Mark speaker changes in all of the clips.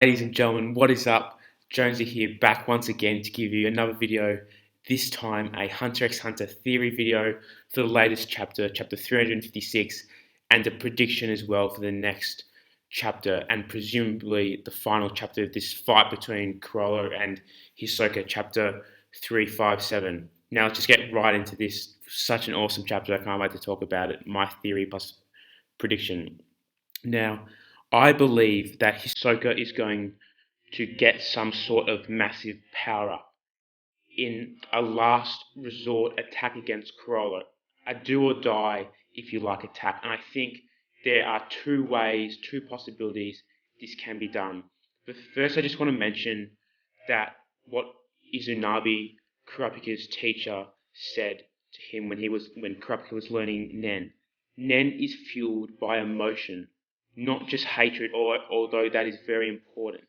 Speaker 1: Ladies and gentlemen, what is up? Jonesy here, back once again to give you another video, this time a Hunter x Hunter theory video for the latest chapter, chapter 356, and a prediction as well for the next chapter, and presumably the final chapter of this fight between Chrollo and Hisoka, chapter 357. Now let's just get right into this. Such an awesome chapter, I can't wait to talk about it. My theory plus prediction. Now, I believe that Hisoka is going to get some sort of massive power up in a last resort attack against Chrollo. A do or die, if you like, attack. And I think there are two ways, two possibilities this can be done. But first, I just want to mention that what Izunami, Kurapika's teacher, said to him when Kurapika was learning Nen. Nen is fueled by emotion, not just hatred, although that is very important.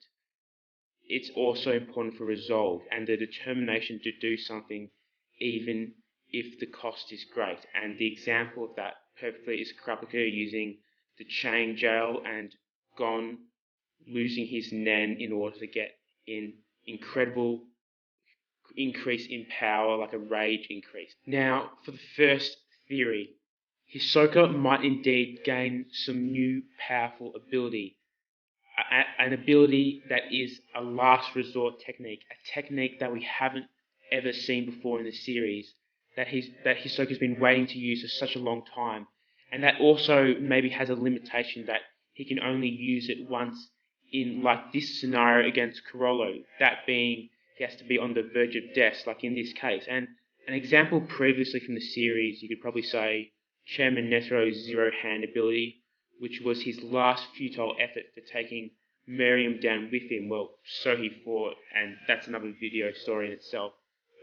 Speaker 1: It's also important for resolve and the determination to do something even if the cost is great. And the example of that perfectly is Kurapika using the chain jail and Gon losing his Nen in order to get an incredible increase in power, like a rage increase. Now, for the first theory, Hisoka might indeed gain some new powerful ability, an ability that is a last resort technique, a technique that we haven't ever seen before in the series, that Hisoka's been waiting to use for such a long time, and that also maybe has a limitation that he can only use it once in like this scenario against Chrollo, that being he has to be on the verge of death, like in this case. And an example previously from the series, you could probably say Chairman Netero's zero hand ability, which was his last futile effort for taking Miriam down with him. Well, so he thought, and that's another video story in itself.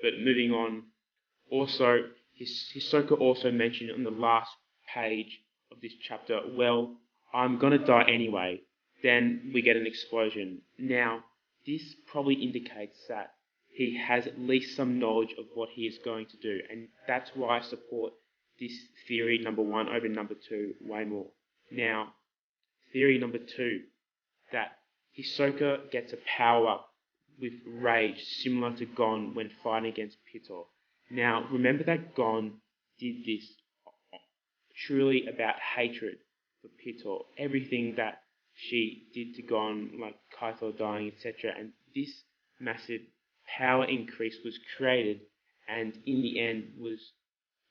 Speaker 1: But moving on, also, Hisoka also mentioned on the last page of this chapter, well, I'm gonna die anyway. Then we get an explosion. Now, this probably indicates that he has at least some knowledge of what he is going to do, and that's why I support this theory number one over number two way more. Now, theory number two, that Hisoka gets a power up with rage similar to Gon when fighting against Pitor. Now, remember that Gon did this truly about hatred for Pitor. Everything that she did to Gon, like Kaito dying, etc. And this massive power increase was created, and in the end was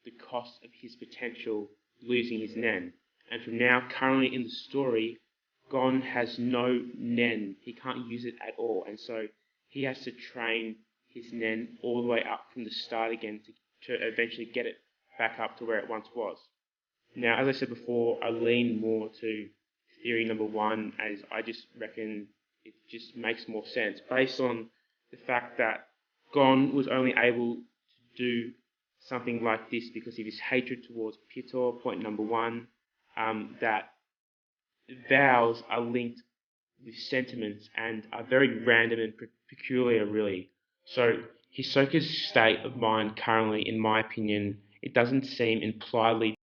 Speaker 1: the cost of his potential losing his Nen. And from now, currently in the story, Gon has no Nen. He can't use it at all, and so he has to train his Nen all the way up from the start again to eventually get it back up to where it once was. Now, as I said before, I lean more to theory number one, as I just reckon it just makes more sense based on the fact that Gon was only able to do something like this because of his hatred towards Pitor, point number one, that vows are linked with sentiments and are very random and peculiar, really. So Hisoka's state of mind currently, in my opinion, it doesn't seem impliedly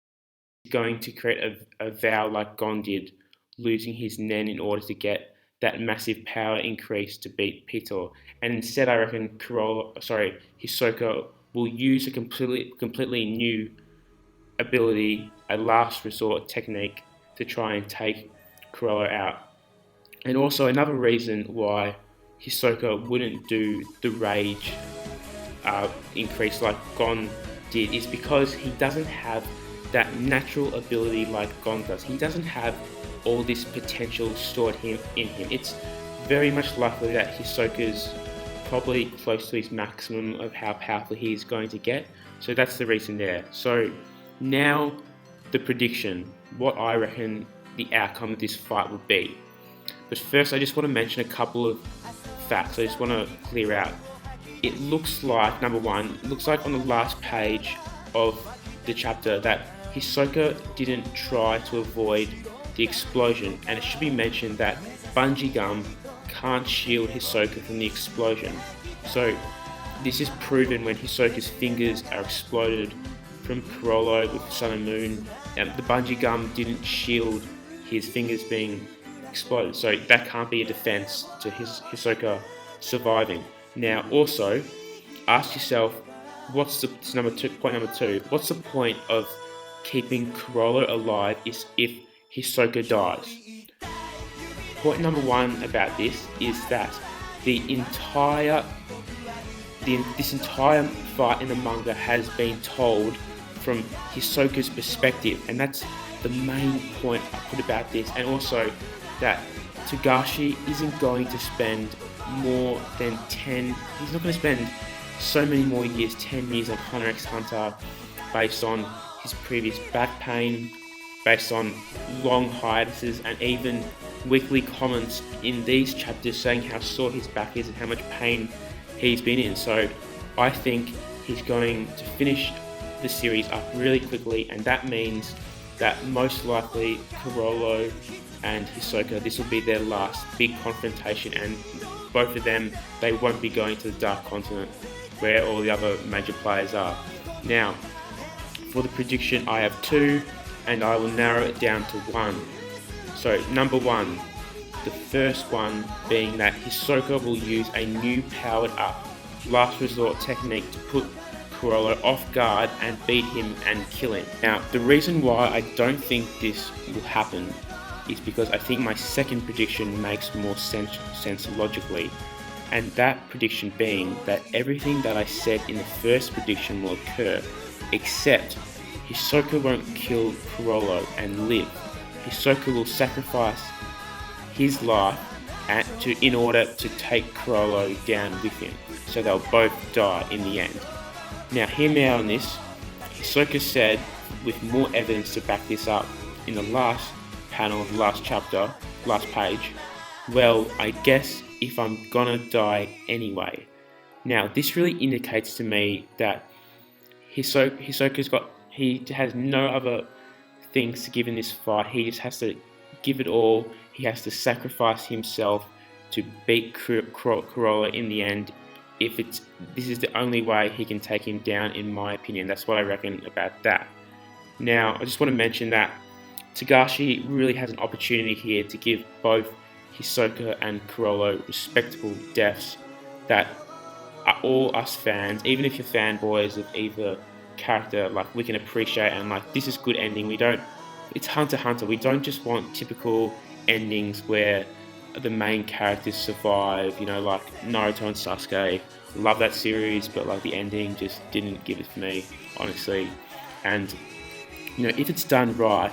Speaker 1: going to create a vow like Gon did, losing his Nen in order to get that massive power increase to beat Pitor. And instead, I reckon Hisoka will use a completely new ability, a last resort technique to try and take Chrollo out. And also another reason why Hisoka wouldn't do the rage increase like Gon did is because he doesn't have that natural ability like Gon does. He doesn't have all this potential stored in him. It's very much likely that Hisoka's probably close to his maximum of how powerful he is going to get. So that's the reason there. So now the prediction, what I reckon the outcome of this fight will be. But first I just want to mention a couple of facts I just want to clear out. It looks like, number one, it looks like on the last page of the chapter that Hisoka didn't try to avoid the explosion, and it should be mentioned that bungee gum can't shield Hisoka from the explosion. So this is proven when Hisoka's fingers are exploded from Chrollo with the Sun and Moon. The bungee gum didn't shield his fingers being exploded. So that can't be a defense to Hisoka surviving. Now, also, ask yourself, what's the point number two? What's the point of keeping Chrollo alive if Hisoka dies? Point number one about this is that this entire fight in the manga has been told from Hisoka's perspective, and that's the main point I put about this. And also that Togashi isn't going to spend more than 10, he's not going to spend so many more years, 10 years on Hunter x Hunter, based on his previous back pain, based on long hiatuses, and even weekly comments in these chapters saying how sore his back is and how much pain he's been in. So I think he's going to finish the series up really quickly, and that means that most likely Chrollo and Hisoka, this will be their last big confrontation, and both of them, they won't be going to the Dark Continent where all the other major players are. Now, for the prediction, I have two, and I will narrow it down to one. So, number one, the first one being that Hisoka will use a new powered up last resort technique to put Chrollo off guard and beat him and kill him. Now, the reason why I don't think this will happen is because I think my second prediction makes more sense logically, and that prediction being that everything that I said in the first prediction will occur, except Hisoka won't kill Chrollo and live. Hisoka will sacrifice his life in order to take Chrollo down with him, so they'll both die in the end. Now, hear me out on this. Hisoka said, with more evidence to back this up, in the last panel of the last chapter, last page, well, I guess if I'm gonna die anyway. Now, this really indicates to me that he has no other things to give in this fight. He just has to give it all. He has to sacrifice himself to beat Chrollo in the end. This is the only way he can take him down, in my opinion. That's what I reckon about that. Now, I just want to mention that Togashi really has an opportunity here to give both Hisoka and Chrollo respectable deaths that are all us fans, even if you're fanboys of either character, like, we can appreciate, and like, this is good ending. It's Hunter x Hunter. We don't just want typical endings where the main characters survive, like Naruto and Sasuke. Love that series, but like, the ending just didn't give it for me, honestly. And if it's done right,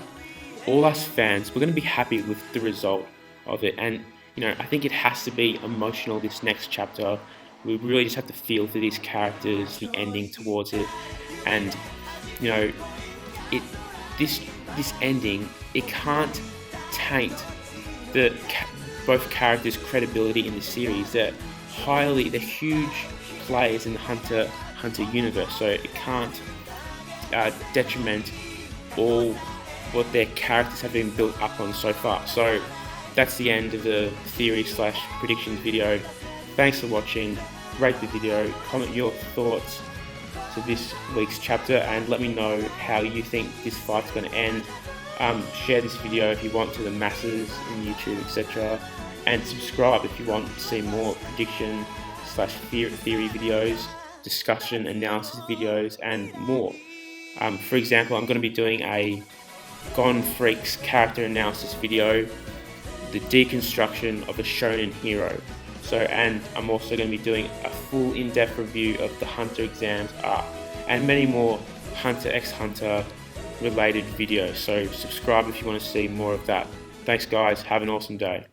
Speaker 1: all us fans, we're going to be happy with the result of it. And I think it has to be emotional, this next chapter. We really just have to feel for these characters, the ending towards it. And this ending, it can't taint both characters' credibility in the series. They're huge players in the Hunter universe, so it can't detriment all what their characters have been built up on so far. So that's the end of the theory/predictions video. Thanks for watching. Rate the video, comment your thoughts to this week's chapter, and let me know how you think this fight's going to end. Share this video if you want to the masses on YouTube, etc. And subscribe if you want to see more prediction/theory videos, discussion, analysis videos, and more. For example, I'm going to be doing a Gon Freaks character analysis video, the deconstruction of a shonen hero. And I'm also going to be doing a full in-depth review of the Hunter exams arc, and many more Hunter x Hunter related videos. So subscribe if you want to see more of that. Thanks guys, have an awesome day.